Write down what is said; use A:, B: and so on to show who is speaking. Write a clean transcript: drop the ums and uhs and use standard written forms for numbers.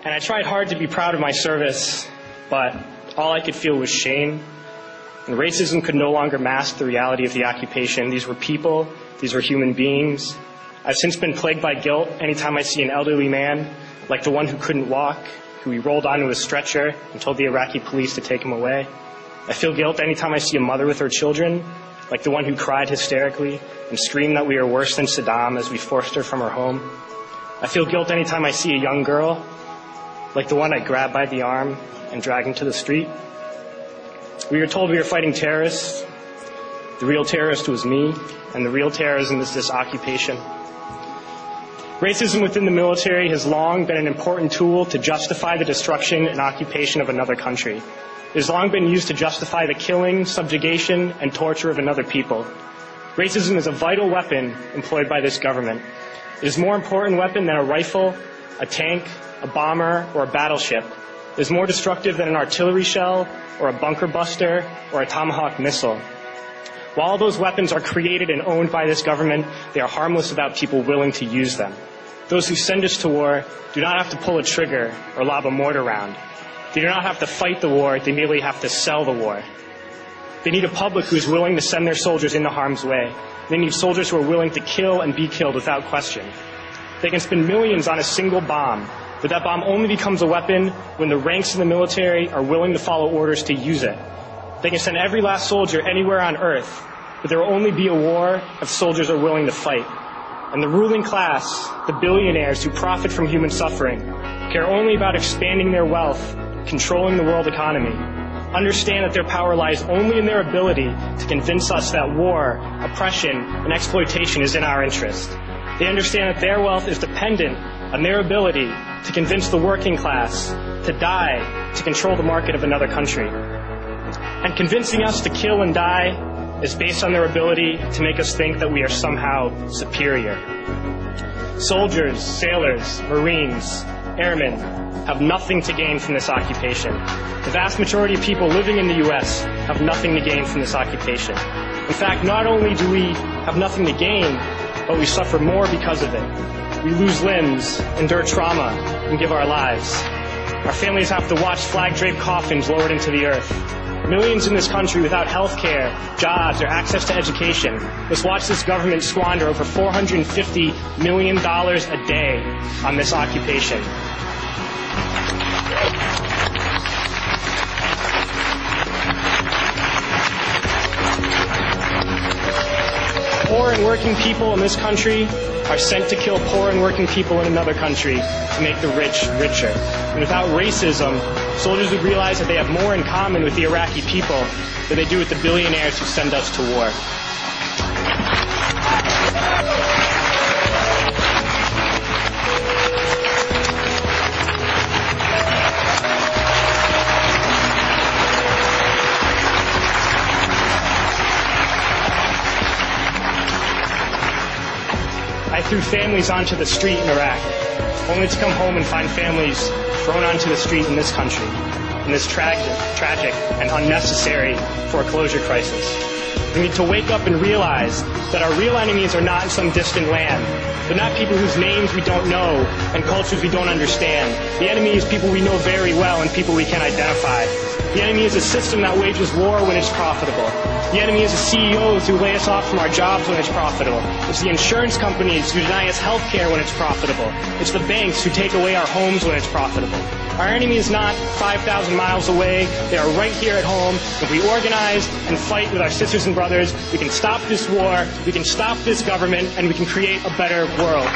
A: And I tried hard to be proud of my service, but all I could feel was shame. And racism could no longer mask the reality of the occupation. These were people. These were human beings. I've since been plagued by guilt anytime I see an elderly man, like the one who couldn't walk, who we rolled onto a stretcher and told the Iraqi police to take him away. I feel guilt anytime I see a mother with her children, like the one who cried hysterically and screamed that we are worse than Saddam as we forced her from her home. I feel guilt anytime I see a young girl, like the one I grabbed by the arm and dragged into the street. We were told we were fighting terrorists. The real terrorist was me, and the real terrorism is this occupation. Racism within the military has long been an important tool to justify the destruction and occupation of another country. It has long been used to justify the killing, subjugation, and torture of another people. Racism is a vital weapon employed by this government. It is a more important weapon than a rifle, a tank, a bomber, or a battleship. It is more destructive than an artillery shell, or a bunker buster, or a Tomahawk missile. While all those weapons are created and owned by this government, they are harmless without people willing to use them. Those who send us to war do not have to pull a trigger or lob a mortar round. They do not have to fight the war, they merely have to sell the war. They need a public who is willing to send their soldiers into harm's way. They need soldiers who are willing to kill and be killed without question. They can spend millions on a single bomb, but that bomb only becomes a weapon when the ranks in the military are willing to follow orders to use it. They can send every last soldier anywhere on earth, but there will only be a war if soldiers are willing to fight. And the ruling class, the billionaires who profit from human suffering, care only about expanding their wealth, controlling the world economy. Understand that their power lies only in their ability to convince us that war, oppression, and exploitation is in our interest. They understand that their wealth is dependent on their ability to convince the working class to die to control the market of another country. And convincing us to kill and die is based on their ability to make us think that we are somehow superior. Soldiers, sailors, Marines, airmen have nothing to gain from this occupation. The vast majority of people living in the U.S. have nothing to gain from this occupation. In fact, not only do we have nothing to gain, but we suffer more because of it. We lose limbs, endure trauma, and give our lives. Our families have to watch flag-draped coffins lowered into the earth. Millions in this country without health care, jobs, or access to education must watch this government squander over $450 million a day on this occupation. Poor and working people in this country are sent to kill poor and working people in another country to make the rich richer. And without racism, soldiers would realize that they have more in common with the Iraqi people than they do with the billionaires who send us to war. I threw families onto the street in Iraq, only to come home and find families thrown onto the street in this country, in this tragic and unnecessary foreclosure crisis. We need to wake up and realize that our real enemies are not in some distant land. They're not people whose names we don't know and cultures we don't understand. The enemy is people we know very well and people we can identify. The enemy is a system that wages war when it's profitable. The enemy is the CEOs who lay us off from our jobs when it's profitable. It's the insurance companies who deny us health care when it's profitable. It's the banks who take away our homes when it's profitable. Our enemy is not 5,000 miles away. They are right here at home. If we organize and fight with our sisters and brothers, we can stop this war, we can stop this government, and we can create a better world.